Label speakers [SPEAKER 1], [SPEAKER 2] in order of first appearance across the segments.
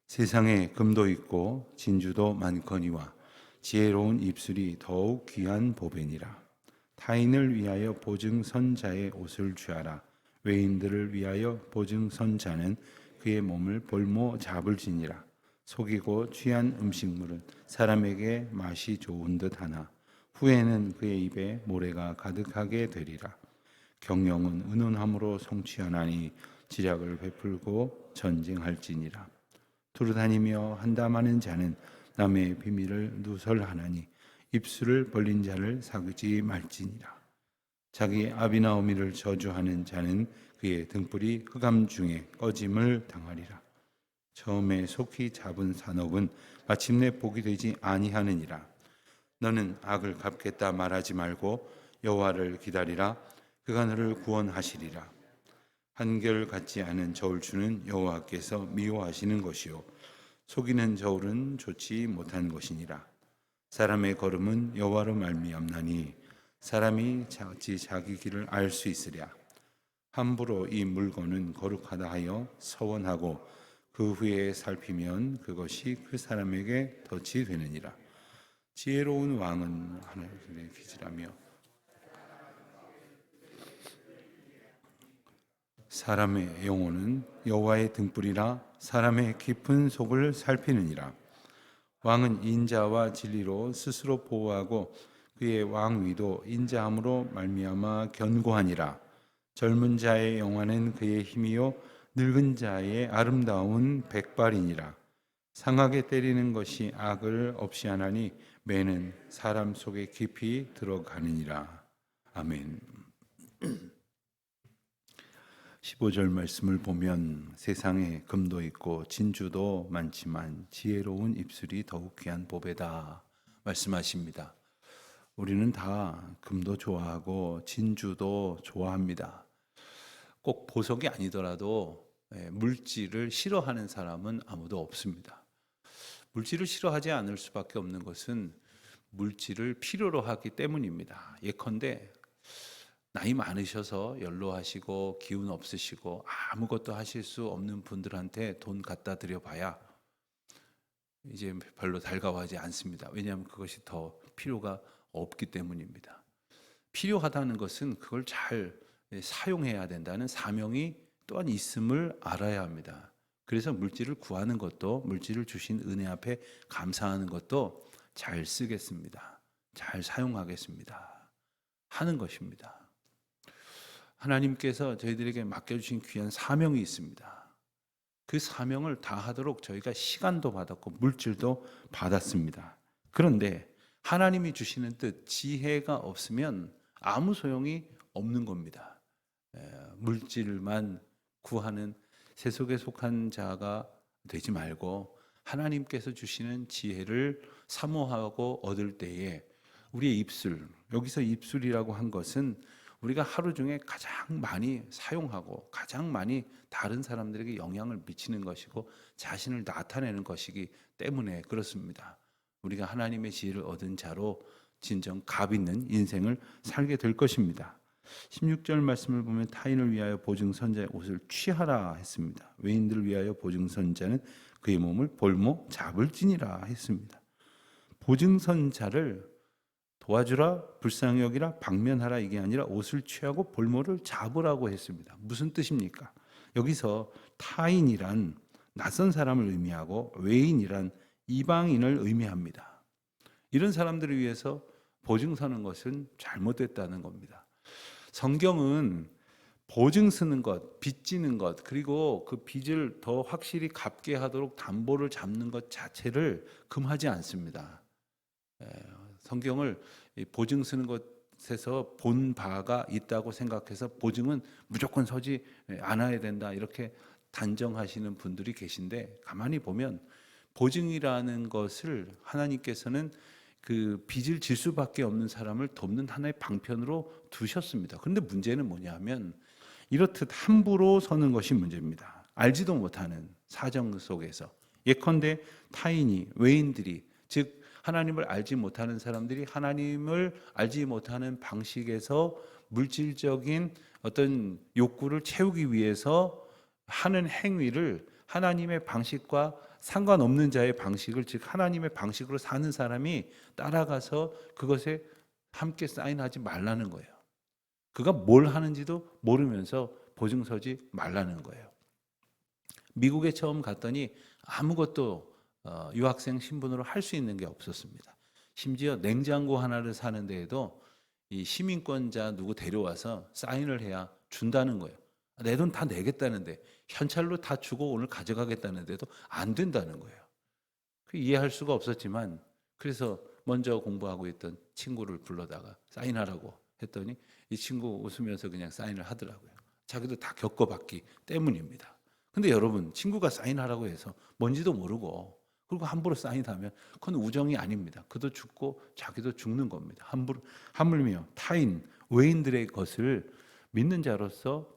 [SPEAKER 1] 세상에 금도 있고 진주도 많거니와 지혜로운 입술이 더욱 귀한 보배니라. 타인을 위하여 보증선자의 옷을 취하라. 외인들을 위하여 보증선자는 그의 몸을 볼모 잡을지니라. 속이고 취한 음식물은 사람에게 맛이 좋은 듯 하나 후에는 그의 입에 모래가 가득하게 되리라. 경영은 은은함으로 성취하나니 지략을 베풀고 전쟁할지니라. 두루다니며 한담하는 자는 남의 비밀을 누설하나니 입술을 벌린 자를 사귀지 말지니라. 자기 아비나오미를 저주하는 자는 그의 등불이 흑암 중에 꺼짐을 당하리라. 처음에 속히 잡은 산업은 마침내 복이 되지 아니하느니라. 너는 악을 갚겠다 말하지 말고 여호와를 기다리라. 그가 너를 구원하시리라. 한결같지 않은 저울추는 여호와께서 미워하시는 것이요 속이는 저울은 좋지 못한 것이니라. 사람의 걸음은 여호와로 말미암나니 사람이 자기 길을 알 수 있으랴. 함부로 이 물건은 거룩하다 하여 서원하고 그 후에 살피면 그것이 그 사람에게 덫이 되느니라. 지혜로운 왕은 하늘의 기지라며 사람의 영혼은 여호와의 등불이라. 사람의 깊은 속을 살피느니라. 왕은 인자와 진리로 스스로 보호하고 그의 왕위도 인자함으로 말미암아 견고하니라. 젊은 자의 영화는 그의 힘이요 늙은 자의 아름다운 백발이니라. 상하게 때리는 것이 악을 없이 하나니 매는 사람 속에 깊이 들어가느니라. 아멘. 15절 말씀을 보면 세상에 금도 있고 진주도 많지만 지혜로운 입술이 더욱 귀한 보배다 말씀하십니다. 우리는 다 금도 좋아하고 진주도 좋아합니다. 꼭 보석이 아니더라도 물질을 싫어하는 사람은 아무도 없습니다. 물질을 싫어하지 않을 수밖에 없는 것은 물질을 필요로 하기 때문입니다. 예컨대 나이 많으셔서 연로하시고 기운 없으시고 아무것도 하실 수 없는 분들한테 돈 갖다 드려봐야 이제 별로 달가워하지 않습니다. 왜냐하면 그것이 더 필요가 없기 때문입니다. 필요하다는 것은 그걸 잘 사용해야 된다는 사명이 또한 있음을 알아야 합니다. 그래서 물질을 구하는 것도, 물질을 주신 은혜 앞에 감사하는 것도 잘 쓰겠습니다. 잘 사용하겠습니다. 하는 것입니다. 하나님께서 저희들에게 맡겨주신 귀한 사명이 있습니다. 그 사명을 다하도록 저희가 시간도 받았고 물질도 받았습니다. 그런데 하나님이 주시는 뜻, 지혜가 없으면 아무 소용이 없는 겁니다. 물질만 구하는 세속에 속한 자가 되지 말고 하나님께서 주시는 지혜를 사모하고 얻을 때에 우리의 입술, 여기서 입술이라고 한 것은 우리가 하루 중에 가장 많이 사용하고 가장 많이 다른 사람들에게 영향을 미치는 것이고 자신을 나타내는 것이기 때문에 그렇습니다. 우리가 하나님의 지혜를 얻은 자로 진정 값 있는 인생을 살게 될 것입니다. 16절 말씀을 보면 타인을 위하여 보증선자의 옷을 취하라 했습니다. 외인들을 위하여 보증선자는 그의 몸을 볼모 잡을지니라 했습니다. 보증선자를 도와주라, 불쌍히 여기라, 방면하라 이게 아니라 옷을 취하고 볼모를 잡으라고 했습니다. 무슨 뜻입니까? 여기서 타인이란 낯선 사람을 의미하고 외인이란 이방인을 의미합니다. 이런 사람들을 위해서 보증 서는 것은 잘못됐다는 겁니다. 성경은 보증 쓰는 것, 빚지는 것, 그리고 그 빚을 더 확실히 갚게 하도록 담보를 잡는 것 자체를 금하지 않습니다. 성경을 보증 쓰는 것에서 본 바가 있다고 생각해서 보증은 무조건 서지 않아야 된다 이렇게 단정하시는 분들이 계신데 가만히 보면 보증이라는 것을 하나님께서는 그 빚을 질 수밖에 없는 사람을 돕는 하나의 방편으로 두셨습니다. 그런데 문제는 뭐냐면 이렇듯 함부로 서는 것이 문제입니다. 알지도 못하는 사정 속에서 예컨대 타인이 외인들이 즉 하나님을 알지 못하는 사람들이 하나님을 알지 못하는 방식에서 물질적인 어떤 욕구를 채우기 위해서 하는 행위를 하나님의 방식과 상관없는 자의 방식을, 즉 하나님의 방식으로 사는 사람이 따라가서 그것에 함께 사인하지 말라는 거예요. 그가 뭘 하는지도 모르면서 보증서지 말라는 거예요. 미국에 처음 갔더니 아무것도 유학생 신분으로 할 수 있는 게 없었습니다. 심지어 냉장고 하나를 사는 데에도 이 시민권자 누구 데려와서 사인을 해야 준다는 거예요. 내 돈 다 내겠다는데, 현찰로 다 주고 오늘 가져가겠다는데도 안 된다는 거예요. 이해할 수가 없었지만, 그래서 먼저 공부하고 있던 친구를 불러다가 사인하라고 했더니 이 친구 웃으면서 그냥 사인을 하더라고요. 자기도 다 겪어봤기 때문입니다. 근데 여러분, 친구가 사인하라고 해서 뭔지도 모르고 그리고 함부로 사인하면 그건 우정이 아닙니다. 그도 죽고 자기도 죽는 겁니다. 하물며 타인, 외인들의 것을 믿는 자로서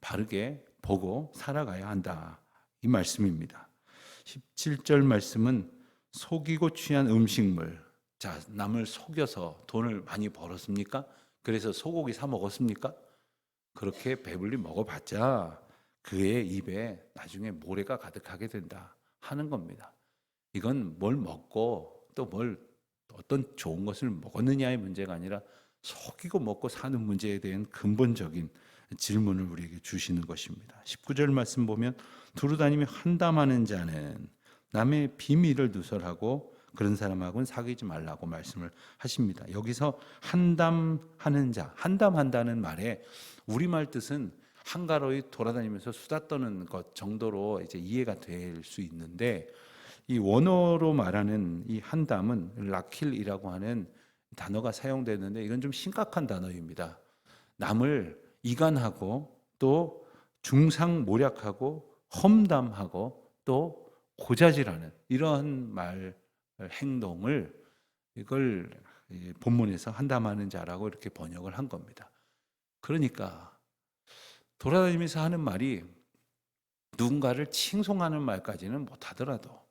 [SPEAKER 1] 바르게 보고 살아가야 한다, 이 말씀입니다. 17절 말씀은 속이고 취한 음식물. 자, 남을 속여서 돈을 많이 벌었습니까? 그래서 소고기 사 먹었습니까? 그렇게 배불리 먹어봤자 그의 입에 나중에 모래가 가득하게 된다 하는 겁니다. 이건 뭘 먹고 또 어떤 좋은 것을 먹었느냐의 문제가 아니라 속이고 먹고 사는 문제에 대한 근본적인 질문을 우리에게 주시는 것입니다. 19절 말씀 보면 두루다니며 한담하는 자는 남의 비밀을 누설하고 그런 사람하고는 사귀지 말라고 말씀을 하십니다. 여기서 한담하는 자, 한담한다는 말에 우리말 뜻은 한가로이 돌아다니면서 수다 떠는 것 정도로 이제 이해가 될 수 있는데, 이 원어로 말하는 이 한담은 라킬이라고 하는 단어가 사용되는데 이건 좀 심각한 단어입니다. 남을 이간하고 또 중상모략하고 험담하고 또 고자질하는 이러한 행동을, 이걸 본문에서 한담하는 자라고 이렇게 번역을 한 겁니다. 그러니까 돌아다니면서 하는 말이 누군가를 칭송하는 말까지는 못하더라도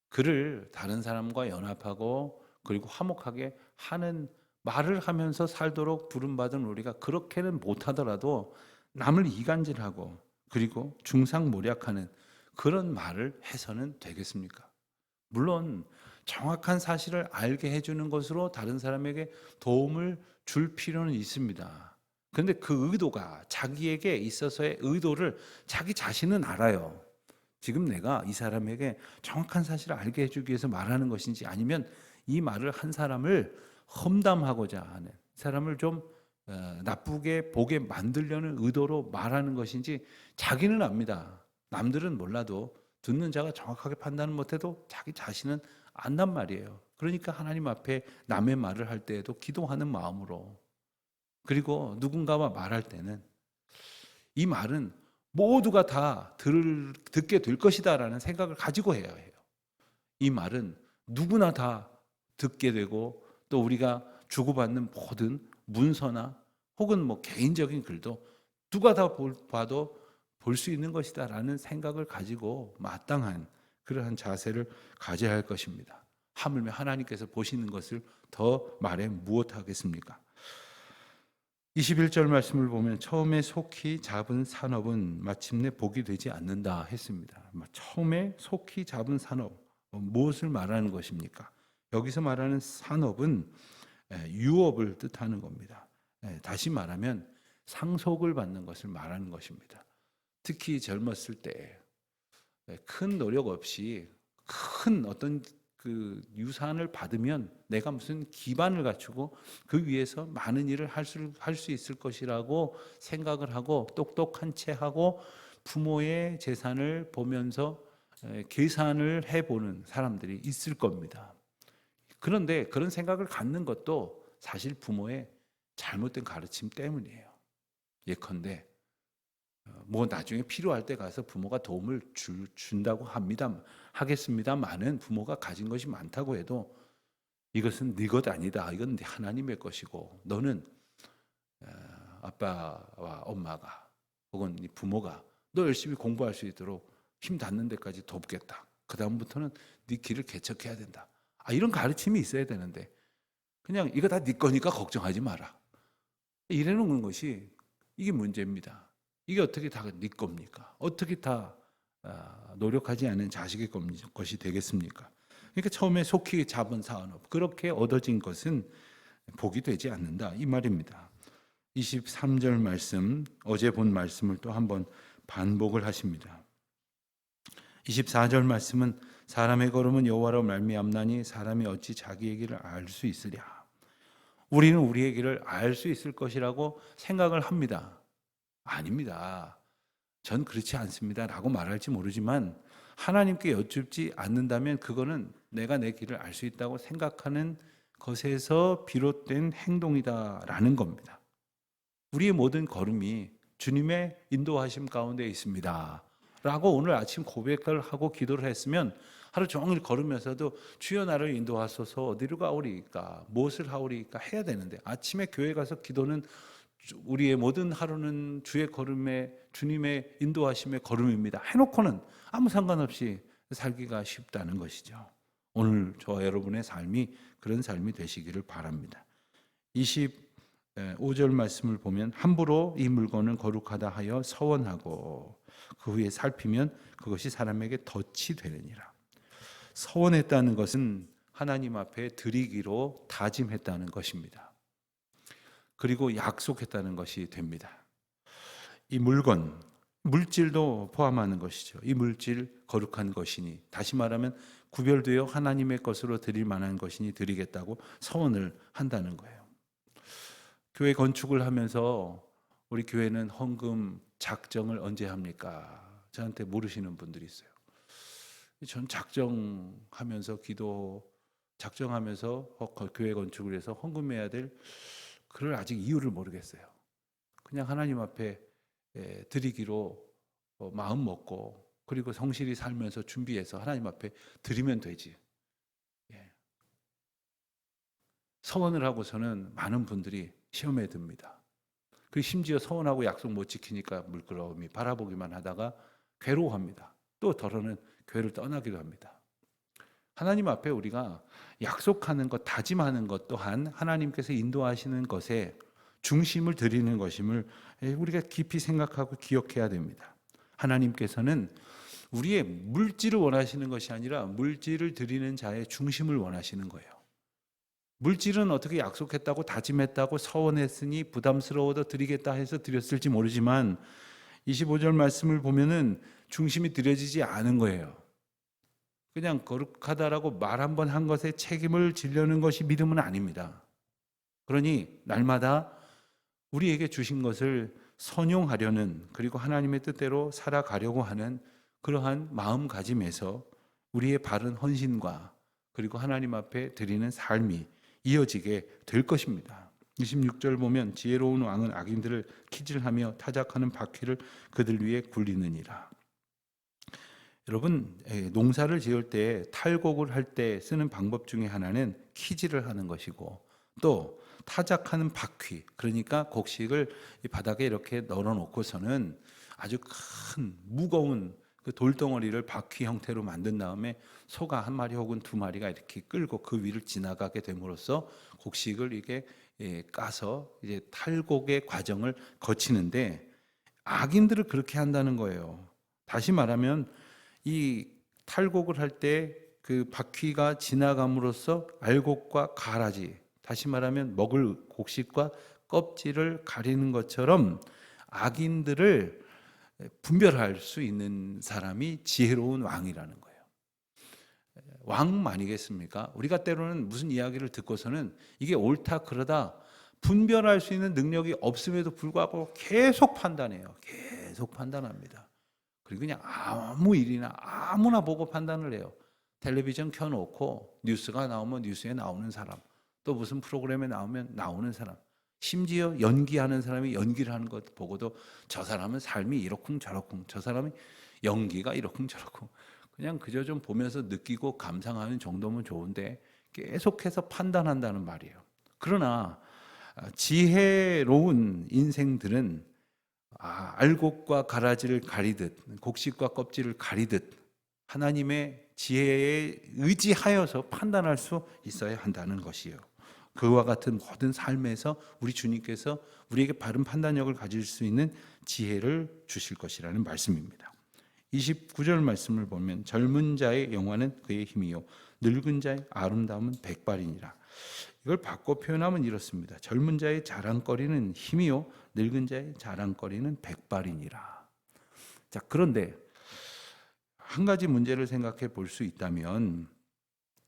[SPEAKER 1] 그를 다른 사람과 연합하고 그리고 화목하게 하는 말을 하면서 살도록 부름받은 우리가 그렇게는 못하더라도 남을 이간질하고 그리고 중상모략하는 그런 말을 해서는 되겠습니까? 물론 정확한 사실을 알게 해주는 것으로 다른 사람에게 도움을 줄 필요는 있습니다. 그런데 그 의도가, 자기에게 있어서의 의도를 자기 자신은 알아요. 지금 내가 이 사람에게 정확한 사실을 알게 해주기 위해서 말하는 것인지, 아니면 이 말을 한 사람을 험담하고자 하는, 사람을 좀 나쁘게 보게 만들려는 의도로 말하는 것인지 자기는 압니다. 남들은 몰라도, 듣는 자가 정확하게 판단을 못해도 자기 자신은 안단 말이에요. 그러니까 하나님 앞에 남의 말을 할 때에도 기도하는 마음으로, 그리고 누군가와 말할 때는 이 말은 모두가 다 듣게 될 것이다 라는 생각을 가지고 해야 해요. 이 말은 누구나 다 듣게 되고 또 우리가 주고받는 모든 문서나 혹은 개인적인 글도 누가 다 봐도 볼 수 있는 것이다 라는 생각을 가지고 마땅한 그러한 자세를 가져야 할 것입니다. 하물며 하나님께서 보시는 것을 더 말해 무엇하겠습니까? 21절 말씀을 보면 처음에 속히 잡은 산업은 마침내 복이 되지 않는다 했습니다. 처음에 속히 잡은 산업, 무엇을 말하는 것입니까? 여기서 말하는 산업은 유업을 뜻하는 겁니다. 다시 말하면 상속을 받는 것을 말하는 것입니다. 특히 젊었을 때 큰 노력 없이 큰 어떤 그 유산을 받으면 내가 무슨 기반을 갖추고 그 위에서 많은 일을 할 수 있을 것이라고 생각을 하고 똑똑한 채 하고 부모의 재산을 보면서 계산을 해보는 사람들이 있을 겁니다. 그런데 그런 생각을 갖는 것도 사실 부모의 잘못된 가르침 때문이에요. 예컨대 나중에 필요할 때 가서 부모가 도움을 준다고 하겠습니다만은, 부모가 가진 것이 많다고 해도 이것은 네 것 아니다, 이건 하나님의 것이고 너는 아빠와 엄마가 혹은 네 부모가 너 열심히 공부할 수 있도록 힘 닿는 데까지 돕겠다, 그 다음부터는 네 길을 개척해야 된다, 이런 가르침이 있어야 되는데 그냥 이거 다 네 거니까 걱정하지 마라, 이래놓는 것이, 이게 문제입니다. 이게 어떻게 다 네 겁니까? 어떻게 다 노력하지 않은 자식의 것이 되겠습니까? 그러니까 처음에 속히 잡은 산업, 그렇게 얻어진 것은 복이 되지 않는다 이 말입니다. 23절 말씀, 어제 본 말씀을 또 한번 반복을 하십니다. 24절 말씀은 사람의 걸음은 여호와로 말미암나니 사람이 어찌 자기의 길을 알 수 있으랴. 우리는 우리의 길을 알 수 있을 것이라고 생각을 합니다. 아닙니다. 전 그렇지 않습니다 라고 말할지 모르지만 하나님께 여쭙지 않는다면 그거는 내가 내 길을 알 수 있다고 생각하는 것에서 비롯된 행동이다라는 겁니다. 우리의 모든 걸음이 주님의 인도하심 가운데 있습니다 라고 오늘 아침 고백을 하고 기도를 했으면 하루 종일 걸으면서도 주여 나를 인도하소서 어디로 가오리까 무엇을 하오리까 해야 되는데, 아침에 교회 가서 기도는 우리의 모든 하루는 주의 걸음에 주님의 인도하심의 걸음입니다 해놓고는 아무 상관없이 살기가 쉽다는 것이죠. 오늘 저와 여러분의 삶이 그런 삶이 되시기를 바랍니다. 25절 말씀을 보면 함부로 이 물건은 거룩하다 하여 서원하고 그 후에 살피면 그것이 사람에게 덫이 되느니라. 서원했다는 것은 하나님 앞에 드리기로 다짐했다는 것입니다. 그리고 약속했다는 것이 됩니다. 이 물건, 물질도 포함하는 것이죠. 이 물질 거룩한 것이니, 다시 말하면 구별되어 하나님의 것으로 드릴 만한 것이니 드리겠다고 서원을 한다는 거예요. 교회 건축을 하면서 우리 교회는 헌금 작정을 언제 합니까? 저한테 물으시는 분들이 있어요. 전 작정하면서 작정하면서 교회 건축을 해서 헌금해야 될 그걸 아직 이유를 모르겠어요. 그냥 하나님 앞에 드리기로 마음 먹고 그리고 성실히 살면서 준비해서 하나님 앞에 드리면 되지. 서원을 하고서는 많은 분들이 시험에 듭니다. 그 심지어 서원하고 약속 못 지키니까 물끄러미 바라보기만 하다가 괴로워합니다. 또 더러는 교회를 떠나기도 합니다. 하나님 앞에 우리가 약속하는 것, 다짐하는 것 또한 하나님께서 인도하시는 것에 중심을 드리는 것임을 우리가 깊이 생각하고 기억해야 됩니다. 하나님께서는 우리의 물질을 원하시는 것이 아니라 물질을 드리는 자의 중심을 원하시는 거예요. 물질은 어떻게 약속했다고 다짐했다고 서원했으니 부담스러워도 드리겠다 해서 드렸을지 모르지만 25절 말씀을 보면은 중심이 드려지지 않은 거예요. 그냥 거룩하다라고 말 한 번 한 것에 책임을 지려는 것이 믿음은 아닙니다. 그러니 날마다 우리에게 주신 것을 선용하려는, 그리고 하나님의 뜻대로 살아가려고 하는 그러한 마음가짐에서 우리의 바른 헌신과 그리고 하나님 앞에 드리는 삶이 이어지게 될 것입니다. 26절 보면 지혜로운 왕은 악인들을 키질하며 타작하는 바퀴를 그들 위에 굴리느니라. 여러분, 농사를 지을 때 탈곡을 할 때 쓰는 방법 중에 하나는 키질을 하는 것이고, 또 타작하는 바퀴, 그러니까 곡식을 이 바닥에 이렇게 널어놓고서는 아주 큰 무거운 그 돌덩어리를 바퀴 형태로 만든 다음에 소가 한 마리 혹은 두 마리가 이렇게 끌고 그 위를 지나가게 됨으로써 곡식을 이게 까서 이제 탈곡의 과정을 거치는데, 악인들을 그렇게 한다는 거예요. 다시 말하면 이 탈곡을 할 때 그 바퀴가 지나감으로써 알곡과 가라지, 다시 말하면 먹을 곡식과 껍질을 가리는 것처럼 악인들을 분별할 수 있는 사람이 지혜로운 왕이라는 거예요. 왕 아니겠습니까? 우리가 때로는 무슨 이야기를 듣고서는 이게 옳다 그러다 분별할 수 있는 능력이 없음에도 불구하고 계속 판단해요. 계속 판단합니다. 그리고 그냥 아무 일이나 아무나 보고 판단을 해요. 텔레비전 켜놓고 뉴스가 나오면 뉴스에 나오는 사람, 또 무슨 프로그램에 나오면 나오는 사람, 심지어 연기하는 사람이 연기를 하는 것 보고도 저 사람은 삶이 이렇쿵 저렇쿵, 저 사람이 연기가 이렇쿵 저렇쿵, 그냥 그저 좀 보면서 느끼고 감상하는 정도면 좋은데 계속해서 판단한다는 말이에요. 그러나 지혜로운 인생들은 알곡과 가라지를 가리듯 곡식과 껍질을 가리듯 하나님의 지혜에 의지하여서 판단할 수 있어야 한다는 것이요. 그와 같은 모든 삶에서 우리 주님께서 우리에게 바른 판단력을 가질 수 있는 지혜를 주실 것이라는 말씀입니다. 29절 말씀을 보면 젊은 자의 영화는 그의 힘이요 늙은 자의 아름다움은 백발이니라. 이걸 바꿔 표현하면 이렇습니다. 젊은 자의 자랑거리는 힘이요 늙은 자의 자랑거리는 백발이니라. 자, 그런데 한 가지 문제를 생각해 볼 수 있다면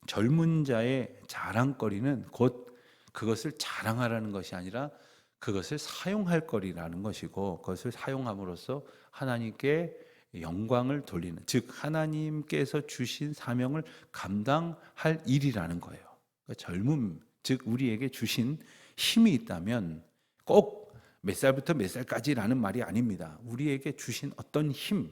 [SPEAKER 1] 젊은 자의 자랑거리는 곧 그것을 자랑하라는 것이 아니라 그것을 사용할 거리라는 것이고, 그것을 사용함으로써 하나님께 영광을 돌리는, 즉 하나님께서 주신 사명을 감당할 일이라는 거예요. 그러니까 젊음, 즉 우리에게 주신 힘이 있다면 꼭 몇 살부터 몇 살까지라는 말이 아닙니다. 우리에게 주신 어떤 힘,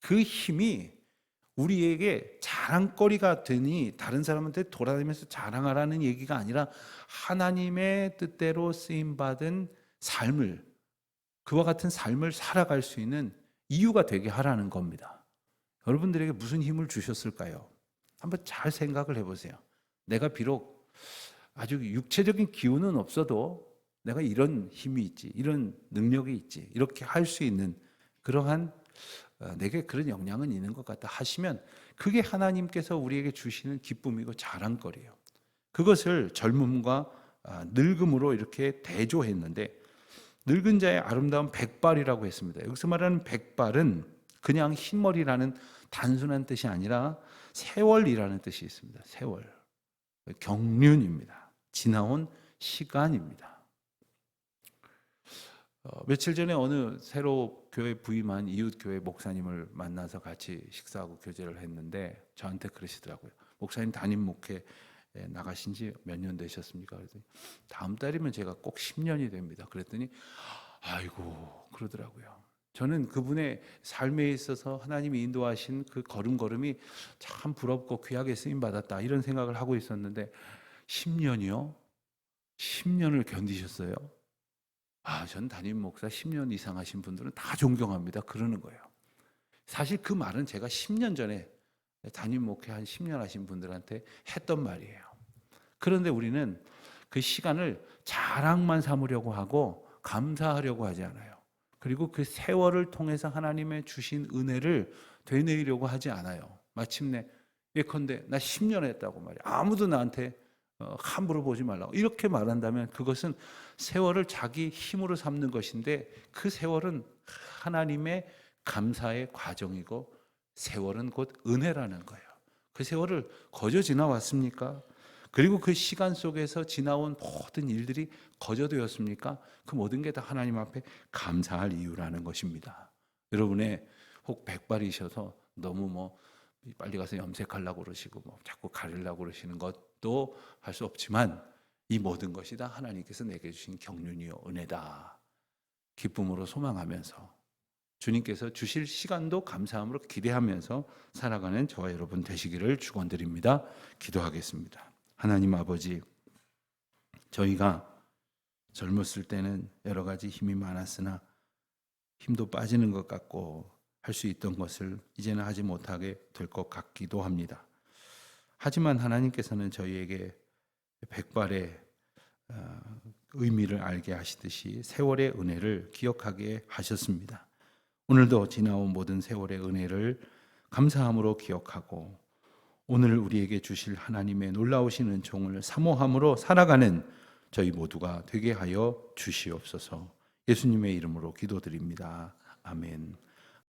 [SPEAKER 1] 그 힘이 우리에게 자랑거리가 되니 다른 사람한테 돌아다니면서 자랑하라는 얘기가 아니라 하나님의 뜻대로 쓰임받은 삶을, 그와 같은 삶을 살아갈 수 있는 이유가 되게 하라는 겁니다. 여러분들에게 무슨 힘을 주셨을까요? 한번 잘 생각을 해보세요. 내가 비록 아주 육체적인 기운은 없어도 내가 이런 힘이 있지, 이런 능력이 있지, 이렇게 할 수 있는 그러한 내게 그런 역량은 있는 것 같다 하시면 그게 하나님께서 우리에게 주시는 기쁨이고 자랑거리예요. 그것을 젊음과 늙음으로 이렇게 대조했는데, 늙은 자의 아름다운 백발이라고 했습니다. 여기서 말하는 백발은 그냥 흰머리라는 단순한 뜻이 아니라 세월이라는 뜻이 있습니다. 세월, 경륜입니다. 지나온 시간입니다. 며칠 전에 어느 새로 교회 부임한 이웃교회 목사님을 만나서 같이 식사하고 교제를 했는데 저한테 그러시더라고요. 목사님 담임 목회 나가신 지 몇 년 되셨습니까? 그랬더니 다음 달이면 제가 꼭 10년이 됩니다. 그랬더니 아이고 그러더라고요. 저는 그분의 삶에 있어서 하나님이 인도하신 그 걸음걸음이 참 부럽고 귀하게 쓰임받았다 이런 생각을 하고 있었는데 10년이요? 10년을 견디셨어요? 전 담임 목사 10년 이상 하신 분들은 다 존경합니다. 그러는 거예요. 사실 그 말은 제가 10년 전에 담임 목회 한 10년 하신 분들한테 했던 말이에요. 그런데 우리는 그 시간을 자랑만 삼으려고 하고 감사하려고 하지 않아요. 그리고 그 세월을 통해서 하나님의 주신 은혜를 되뇌이려고 하지 않아요. 마침내 예컨대 나 10년 했다고 말이에요. 아무도 나한테 함부로 보지 말라고 이렇게 말한다면 그것은 세월을 자기 힘으로 삼는 것인데, 그 세월은 하나님의 감사의 과정이고 세월은 곧 은혜라는 거예요. 그 세월을 거저 지나왔습니까? 그리고 그 시간 속에서 지나온 모든 일들이 거저 되었습니까? 그 모든 게 다 하나님 앞에 감사할 이유라는 것입니다. 여러분의 혹 백발이셔서 너무 빨리 가서 염색하려고 그러시고 자꾸 가리려고 그러시는 것도 할 수 없지만 이 모든 것이 다 하나님께서 내게 주신 경륜이요 은혜다. 기쁨으로 소망하면서 주님께서 주실 시간도 감사함으로 기대하면서 살아가는 저와 여러분 되시기를 축원드립니다. 기도하겠습니다. 하나님 아버지, 저희가 젊었을 때는 여러 가지 힘이 많았으나 힘도 빠지는 것 같고 할 수 있던 것을 이제는 하지 못하게 될 것 같기도 합니다. 하지만 하나님께서는 저희에게 백발의 의미를 알게 하시듯이 세월의 은혜를 기억하게 하셨습니다. 오늘도 지나온 모든 세월의 은혜를 감사함으로 기억하고 오늘 우리에게 주실 하나님의 놀라우신 은총을 사모함으로 살아가는 저희 모두가 되게 하여 주시옵소서. 예수님의 이름으로 기도드립니다. 아멘.